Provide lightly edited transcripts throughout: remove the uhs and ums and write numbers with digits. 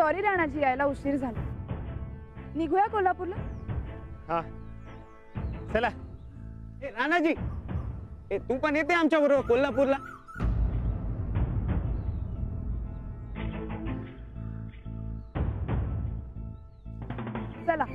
Sorry Ranaji, यायला उशीर झाला. निघूया कोल्हापूरला. हा चला. राणाजी, तू पण येते आमच्या बरोबर कोल्हापूरला. चला.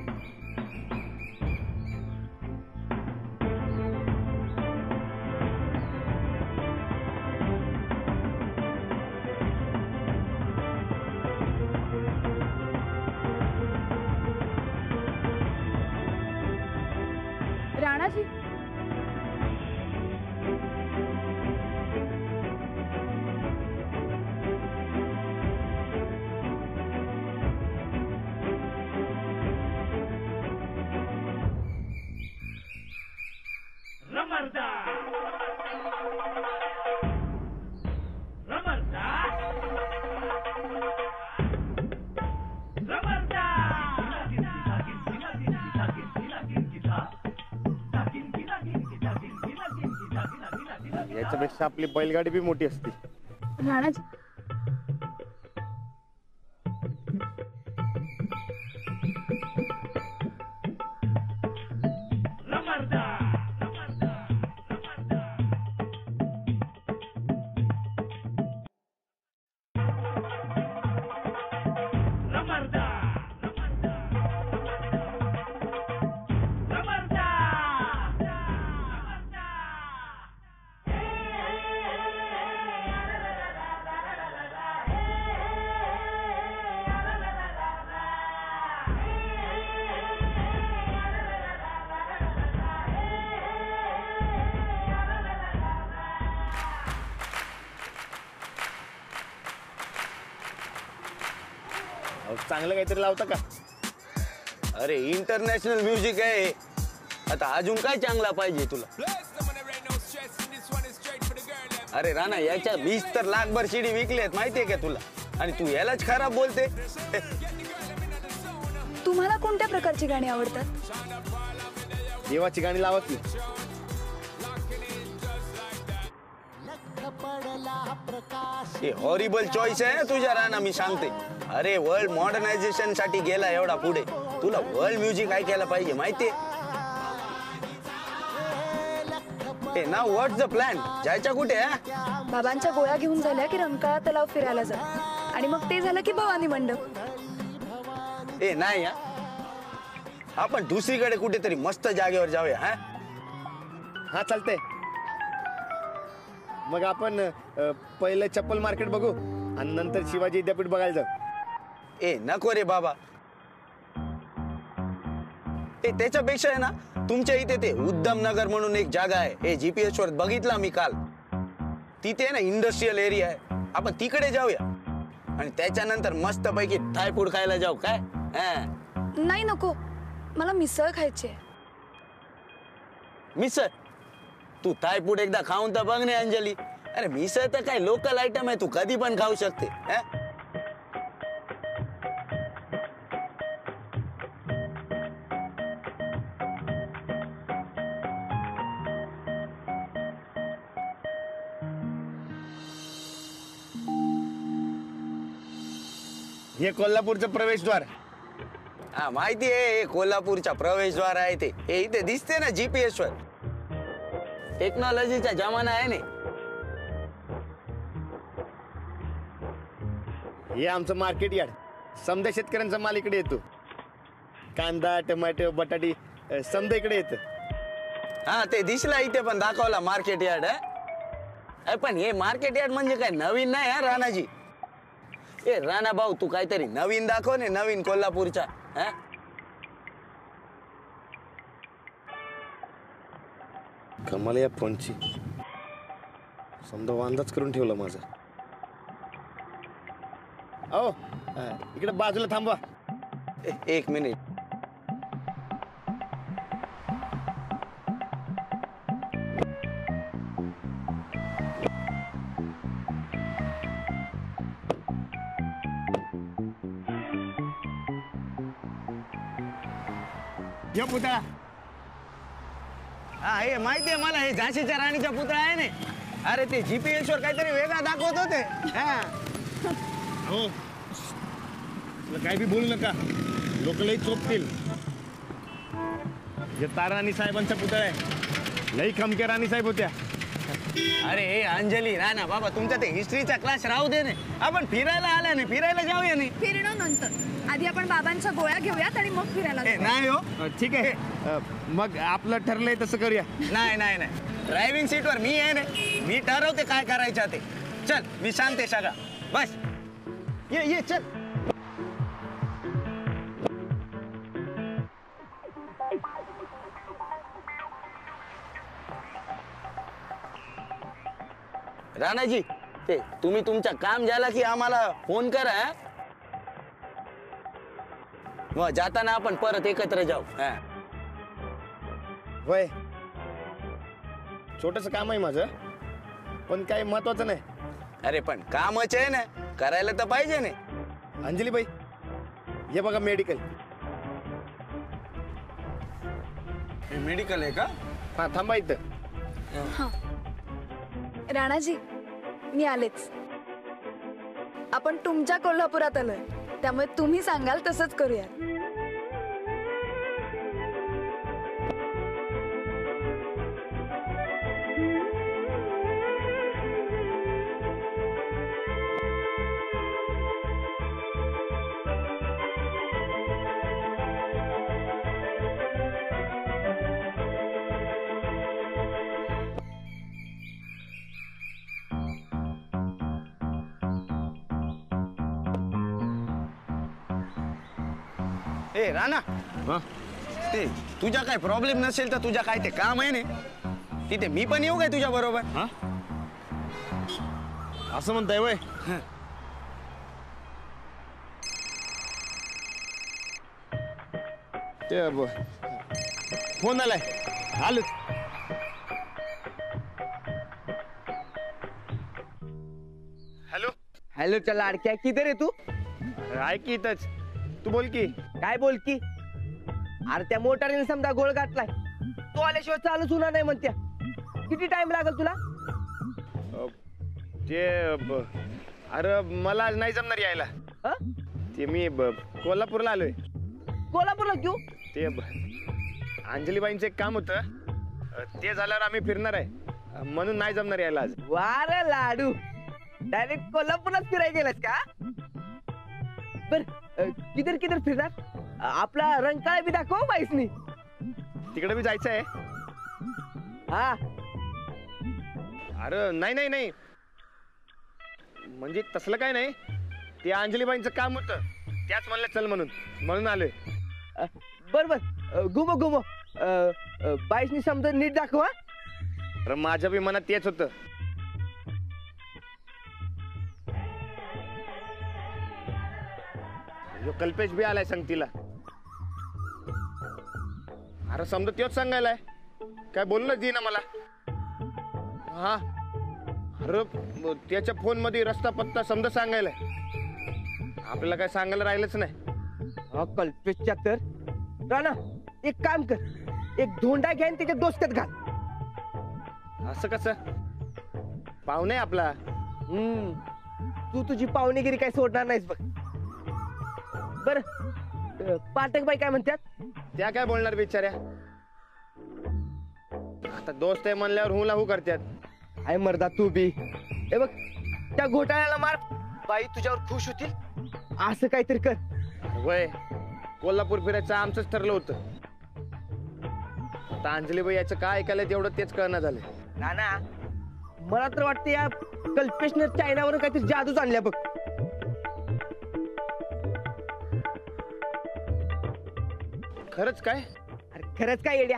राणाजी, याच्यापेक्षा आपली बैलगाडी बी मोठी असते. राणाजी, चांगलं काहीतरी लावता का? अरे इंटरनॅशनल म्युझिक आहे. आता अजून काय चांगला पाहिजे तुला? अरे राणा, याच्या 20 तर लाखभर शिडी विकलेत माहितीये का तुला? आणि तू यालाच खराब बोलते. तुम्हाला कोणत्या प्रकारची गाणी आवडतात? देवाची गाणी लावा की. हे हॉरिबल चॉईस आहे तुझ्या राणा, मी सांगते. अरे वर्ल्ड मॉडर्नायझेशन साठी गेला एवढा पुढे, तुला वर्ल्ड म्युझिक ऐकायला पाहिजे माहितीये. ना व्हॉट्स द प्लॅन? जायच्या कुठे? बाबांच्या गोळ्या घेऊन झाल्या की रंकाळा तलाव फिरायला जा, आणि मग ते झालं की भवानी मंडप. नाही, आपण दुसरीकडे कुठेतरी मस्त जागेवर जाऊया. हा चालतंय. मग आपण पहिलं चप्पल मार्केट बघू आणि नंतर शिवाजी विद्यापीठ बघायला जाऊ. नको रे बाबा. त्याच्यापेक्षा आहे ना, तुमच्या इथे ते उद्धम नगर म्हणून एक जागा आहे. GPS वर बघितला मी काल. तिथे ना इंडस्ट्रियल एरिया आहे. आपण तिकडे जाऊया आणि त्याच्यानंतर मस्त पैकी थाय फूड खायला जाऊ. काय? नाही, नको. मला मिसळ खायची आहे. मिसळ? तू थाय फूड एकदा खाऊन तर बघ ना अंजली. अरे मिसळ तर काय लोकल आयटम आहे, तू कधी पण खाऊ शकते. हे कोल्हापूरचं प्रवेशद्वार. हा माहिती आहे, कोल्हापूरचा प्रवेशद्वार आहे ते. इथे दिसते ना GPS वर. टेक्नॉलॉजीचा जमाना आहे ना. हे आमचं मार्केट यार्ड. समजा शेतकऱ्यांचा माल इकडे येतो. कांदा, टमाटो, बटाटी समजा इकडे येतं. हा ते दिसला इथे पण दाखवला मार्केट यार्ड. पण हे मार्केट यार्ड म्हणजे काय नवीन नाही हा राणाजी. राणा भाऊ, तू काहीतरी नवीन दाखव ने, नवीन कोल्हापूरचा. कमाल या फोनची. समजा वांदाच करून ठेवला माझा. ओ इकडे बाजूला थांबवा. एक मिनिट. या पुतळा. हा हे माहितीये मला, हे झाशीच्या राणीचा पुतळा आहे ना. अरे ते GPS वर काहीतरी वेगळा दाखवत होते. तुला काय बी बोलू नका, लोक लई चोपतील. हे तारा राणी साहेबांचा पुतळा आहे, लई खमके राणी साहेब होत्या. अरे अंजली राणा बाबा, तुमचा ते हिस्ट्रीचा क्लास राहू दे ने. आपण फिरायला आला नाही, फिरायला जाऊया नाही. फिरणं नंतर, आधी आपण बाबांच्या गोळ्या घेऊयात आणि मग फिरायला जाऊ. नाही हो, ठीक आहे, मग आपलं ठरलंय तसं करूया. नाही नाही नाही, ड्रायव्हिंग सीटवर मी आहे ना, मी ठरवते काय करायचं ते. चल मी सांगते सगळं, बस ये चल. राणाजी, ते तुम्ही तुमचं काम झालं की आम्हाला फोन करा. हा? मग जाताना आपण परत एकत्र जाऊ. हा. वय छोटस काम आहे माझं, पण काही महत्वाचं नाही. अरे पण कामच आहे ना, करायला तर पाहिजे ना. अंजली बाई, हे बघा मेडिकल. मेडिकल आहे का? हा, थांबा इथं. राणाजी, मी आलेच. आपण तुमच्या कोल्हापुरात आलोय, त्यामुळे तुम्ही सांगाल तसंच करूया. ए राणा, हा, ते तुझा काय प्रॉब्लेम नसेल तर तुझ्या काय ते काम आहे ना, तिथे मी पण येऊ काय तुझ्या बरोबर? हा, असं म्हणताय वय. ते फोन आलाय, आलो. हॅलो. हॅलो चला लाडक्या, किधर आहे तू? ऐक की इथंच. तू बोल की. काय बोल की? अरे त्या मोटारीने समजा गोळ गाठलाय, तो आल्याशिवाय चालूच होणार नाही म्हणत्या. किती टाइम लागेल तुला? अरे मला आज नाही जमणार यायला. हा? ते मी कोल्हापूरला आलोय. कोल्हापूरला क्यू? ते अंजलीबाईंचं एक काम होतं, ते झाल्यावर आम्ही फिरणार आहे, म्हणून नाही जमणार यायला आज. वार लाडू, डायरेक्ट कोल्हापूरलाच फिरायला गेलास का? बर किधर किधर फिरणार? आपला रंकाळा बी दाखव बाईसनी. तिकडे बी जायचं आहे. हा, अरे नाही नाही नाही, म्हणजे तसलं काय नाही, ते अंजलीबाईंचं काम होतं, त्याच म्हणलं चल म्हणून आलोय. बर बर, घुमो घुमो. बाईसनी समजा नीट दाखव. हा? अरे माझ्या बी मनात तेच होतं. कल्पेश बी आलाय संगतीला. अरे समजा त्योच सांगायलाय, काय बोलणं दे ना मला. हा, अरे त्याच्या फोन मध्ये रस्ता पत्ता समजा सांगायलाय, आपल्याला काय सांगायला राहिलंच नाही. हा कल्पेशच्या तर. राणा एक काम कर, एक धोंडा घ्या आणि त्याच्या डोसक्यात घाल. असं कसं? पाहुणे आपला. तू तुझी पाहुणेगिरी काय सोडणार नाहीस बघ. बर पाठक बाई काय म्हणतात? त्या काय बोलणार बिचाऱ्या, आता दोस्त आहे म्हणल्यावर हुला हू करतात. आय मर्दा तू बी. हे बघ, त्या घोटाळ्याला मार, बाई तुझ्यावर खुश होतील, असं काहीतरी कर. वय कोल्हापूर फिरायचं आमचंच ठरलं होतं. आता अंजलीबाई याचं काय ऐकायला तेवढं तेच कळणं झालं. ना मला तर वाटतं या कल्पेशने चायनावरून काहीतरी जादूच आणल्या बघ. खरंच काय? अरे खरंच काय येड्या?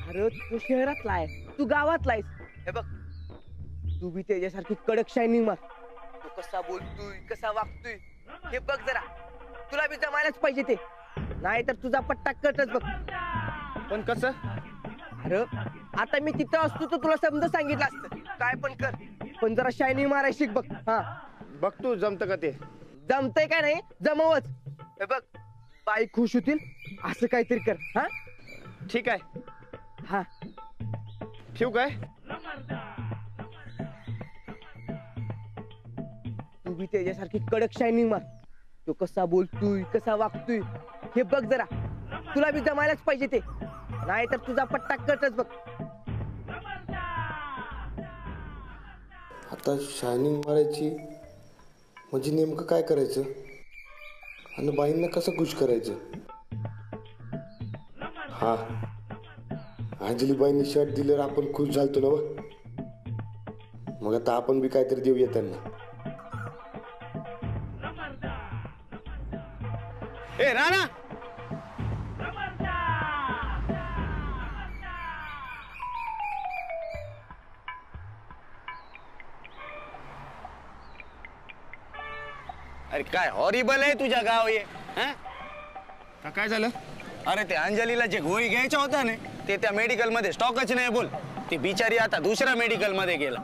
अरे तू शहरातला आहे, तू गावातला आहेस. हे बघ, तू बी त्याच्यासारखी कडक शायनिंग मार. तू कसा बोलतोय, कसा वागतोय हे बघ जरा. तुला बी जमायलाच पाहिजे ते, नाही तर तुझा पट्टा कटच बघ. पण कसं? अरे आता मी तिथं असतो तर तुला समजा सांगितलं असतं, काय पण कर, पण जरा शायनिंग माराय शिक बघ. हा बघ तू जमतं का ते. जमतंय काय नाही, जमवच. हे बघ, बाई खुश होतील असं काहीतरी कर. हा ठीक आहे. हा ठेवू काय? तू बी त्याच्यासारखी कडक शायनिंग मार. तो कसा बोलतोय कसा वागतोय हे बघ जरा. तुला बी जमायलाच पाहिजे ते, नाही तर तुझा पट्टा कटच बघ. आता शायनिंग मारायची म्हणजे नेमकं काय करायचं आणि बाईंना कसं खुश करायचं. हा, अंजलीबाईंनी शर्ट दिल्यावर आपण खुश झालतो ना व. मग आता आपण बी काहीतरी देऊया त्यांना. ए राणा, अरे काय हॉरिबल आहे तुझ्या गाव हे. हं? का काय झालं? अरे ते अंजलीला जे गोळी घ्यायच्या होता ना ते त्या मेडिकल मध्ये स्टॉकच नाही बोल. ती बिचारी आता दुसऱ्या मेडिकल मध्ये गेला.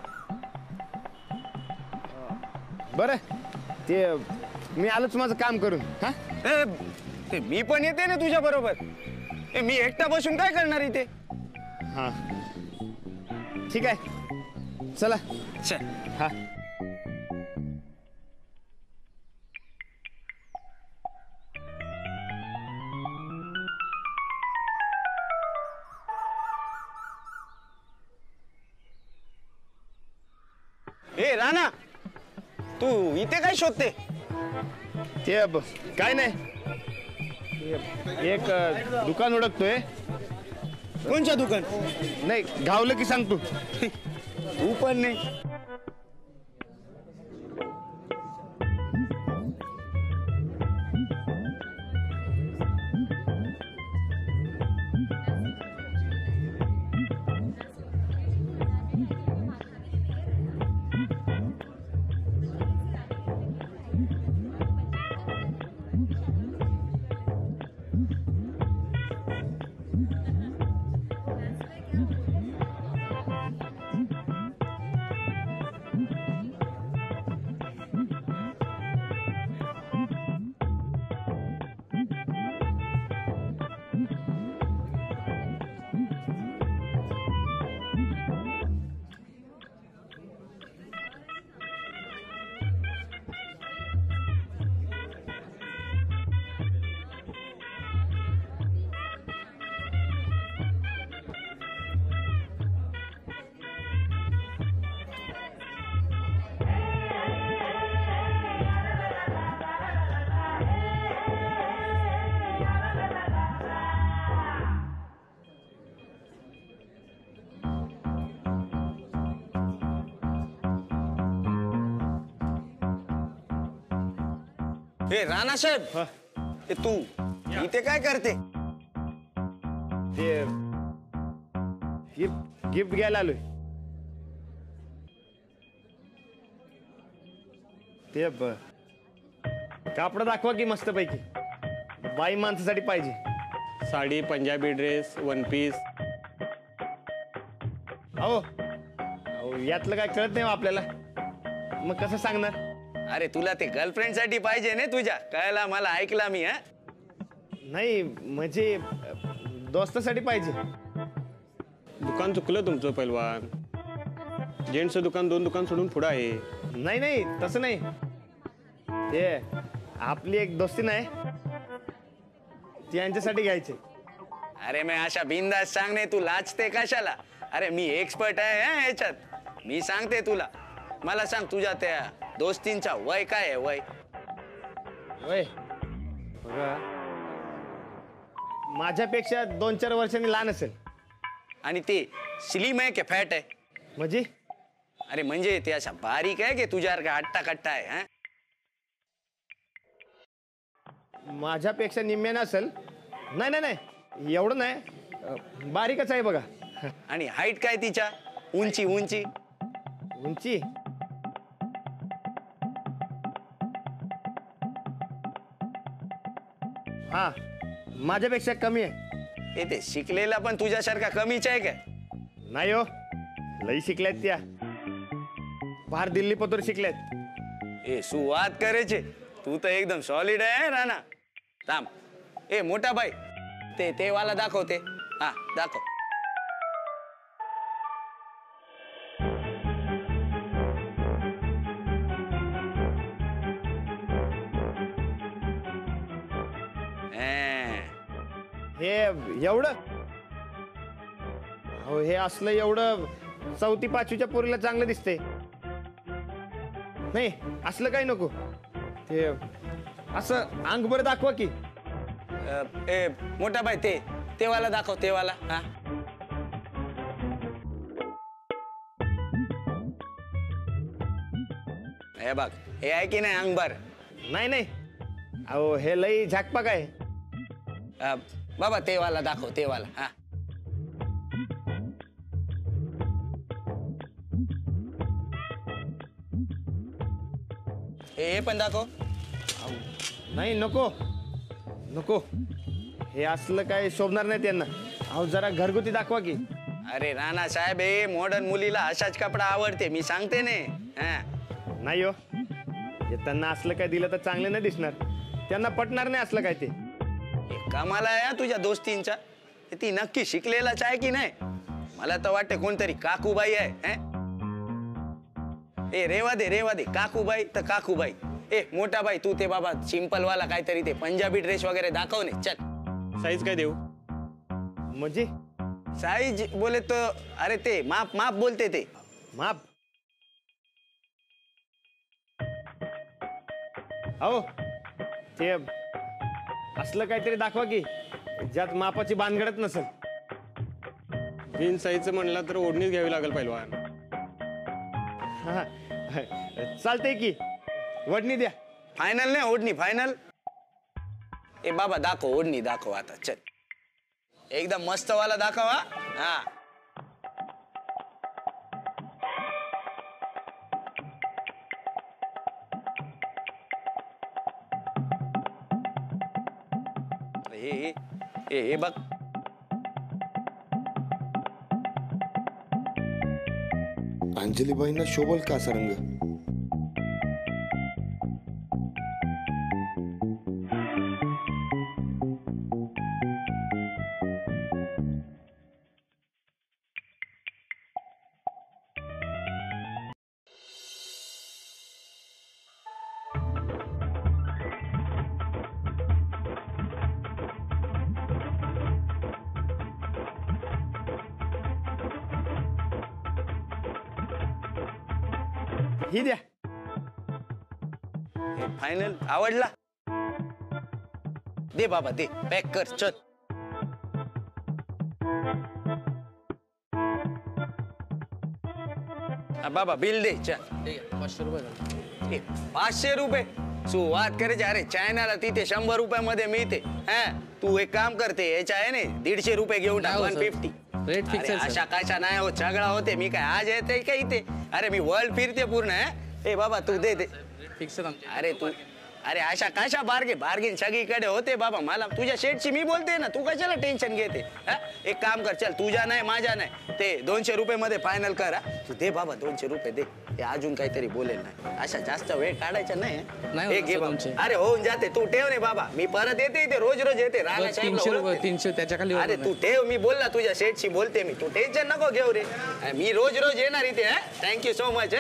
बरं, ते मी आलोच माझं काम करून. हा, ए, ते मी पण येते ना तुझ्या बरोबर. मी एकटा बसून काय करणार इथे. हा, ठीक आहे, चला. चल. हा, ए राणा, तू इथे काय शोधते. ते काय नाही, एक दुकान ओळखतोय. कोणच्या दुकान. नाही, गावलं की सांगतो. तू पण नाही. ए राणा साहेब, ते तू इथे काय करते. ते गिफ्ट घ्यायला आलोय. ते कापड दाखवा की मस्त पैकी. बाई माणसासाठी पाहिजे. Sari, Punjabi dress, one piece. अहो अहो, यातलं काय कळत नाही हो आपल्याला. मग कसं सांगणार. अरे तुला ते गर्लफ्रेंड साठी पाहिजे ना तुझ्या. कळला मला, ऐकला मी. हा, नाही म्हणजे दोस्तासाठी पाहिजे. दुकान चुकलं तुमचं पैलवान. जेंट्सचं दुकान 2 दुकान सोडून पुढं आहे. नाही नाही, तसं नाही. ते आपली एक दोस्ती नाही, ती यांच्यासाठी घ्यायची. अरे मी अशा बिंदास सांगणे, तू लाजते कशाला. अरे मी एक्सपर्ट आहे हा याच्यात. मी सांगते तुला. मला सांग, तुझ्या त्या दोस्तींचा वय काय आहे. वय वय बघा, माझ्यापेक्षा 2-4 वर्षांनी लहान असेल. आणि ते स्लिम आहे की फॅट आहे. म्हणजे अरे म्हणजे ते अशा बारीक आहे की तुझ्यासारखा हट्टा कट्टा आहे. हा, माझ्यापेक्षा निम्म्यानं असेल. नाही नाही नाही, एवढं नाही, बारीकच आहे बघा. आणि हाईट काय तिच्या. उंची उंची उंची हा, माझ्यापेक्षा कमी आहे. ते शिकलेला पण तुझ्यासारखा कमीच आहे काय. नाही हो, लई शिकल्यात त्या. फार दिल्ली पतोर शिकल्यात. ए सुवाद करायचे. तू तर एकदम सॉलिड आहे राणा. थांब, ए मोठा बाई, ते वाला दाखवते. हा दाखव. हे एवढं अहो हे असलं एवढं 4वी-5वीच्या पोरीला चांगलं दिसतंय. नाही असलं काही नको. ते असं अंग बरं दाखवा की. ए मोठा बाई ते वाला दाखव ते वाला. हा हे बघ हे आहे की नाही अंगभर. नाही नाही अहो हे लई झाकपाक आहे. बाबा ते वाला दाखव ते वाला. हा हे पण दाखव. नाही नको नको हे असलं काय शोभणार नाही त्यांना. अहो जरा घरगुती दाखवा की. अरे राणा साहेब हे मॉडर्न मुलीला असाच कपडा आवडते मी सांगते ने. हा नाही हो हे त्यांना असलं काय दिलं तर चांगलं नाही दिसणार. त्यांना पटणार नाही असलं काय ते. हे कमाल आहे हा तुझ्या दोस्तींचा. ती नक्की शिकलेलाच आहे की नाही. मला तर वाटते कोणतरी काकूबाई आहे. ए रेवा दे काकूबाई तर काकूबाई. ए मोठा बाई तू ते बाबा सिंपल वाला काहीतरी ते पंजाबी ड्रेस वगैरे दाखव ने. चल साईज काय देऊ? म्हणजे साईज बोले तो अरे ते माप माप बोलते ते. माप अहो ते असलं काहीतरी दाखवा की ज्यात मापाची बांधगडत नसेल. जीन्स साईजचं म्हणलं तर ओढणीच घ्यावी लागेल पहिलवान. हा चालतंय की वडणी द्या. फायनल नाही ओढणी फायनल. ए बाबा दाखव ओढणी दाखव आता. चल एकदम मस्त वाला दाखव. हा हे बघ. अंजलीबाईंना शोभल का असा रंग? ही द्या. फायनल आवडला. दे बाबा दे पॅक कर. चल बाबा बिल दे. चल 500 रुपये सुरुवात करायची. अरे चायनाला तिथे 100 रुपयामध्ये मिळते. हा तू एक काम करते याच्या आहे ना 150 रुपये घेऊन टाक. 150 रेट फिक्स आहे अशा कशा नाही हो सगळा होते. मी काय आज येते का इथे. अरे मी वर्ल्ड फिरते पूर्ण. ए बाबा तू दे दे. फिक्स अरे तू अरे अशा कशा बार्गेन सगळीकडे होते बाबा. मला तुझ्या शेटची मी बोलते ना तू कशाला टेन्शन घेते. एक काम कर चल तुझ्या नाही माझ्या नाही ते 200 रुपये मध्ये फायनल कर. तू दे बाबा 200 रुपये दे. ते अजून काहीतरी बोलेल नाही. अशा जास्त वेळ काढायचा नाही. नाही एक घे होत बाबा. तुमचे. अरे होऊन जाते तू ठेव ने बाबा. मी परत येते इथे रोज येते. राणा साहेबला 300 रुपये ओळखते. 300 त्याच्या खाली अरे तू ठेव मी बोल ना तुझ्या शेटशी बोलते मी. तू टेन्शन नको घेऊ रे. मी रोज येणार इथे. Thank you so much.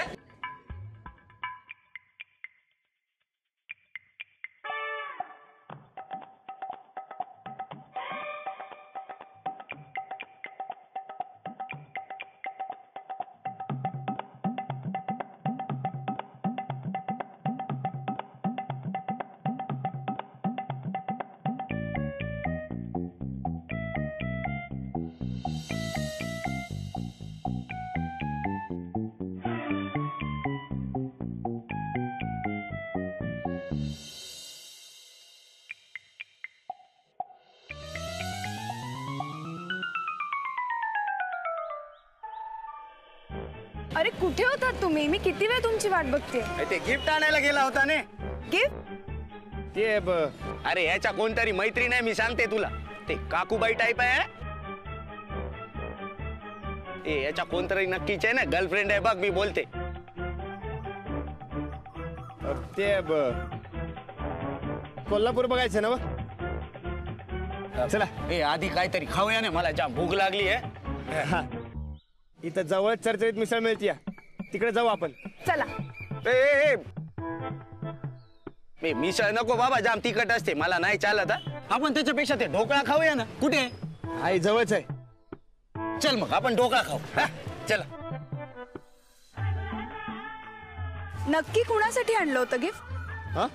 अरे कुठे होतात तुम्ही? मी किती वेळ तुमची वाट बघते. ते गिफ्ट आणायला गेला होता ने. गिफ्ट? ते अरे याच्या कोणतरी मैत्री नाही मी सांगते तुला. ते काकूबाई टाईप आहे. ए याच्या कोणतरी नक्कीच आहे ना गर्लफ्रेंड आहे बघ मी बोलते. ते कोल्हापूर बघायचं ना. चला ए आधी काहीतरी खाऊया ना मला जाम भूक लागली आहे. हा इथं जवळ चरचरीत मिसळ मिळते. तिकडे जाऊ आपण. चला. ए मिसळ नको बाबा जाम तिखट असते मला नाही चालत. आपण त्याच्यापेक्षा ते ढोकळा खाऊया ना. कुठे आहे? आई जवळच आहे. चल मग आपण ढोकळा खाऊ. हा, चला. नक्की कुणासाठी आणलं होतं गिफ्ट? हा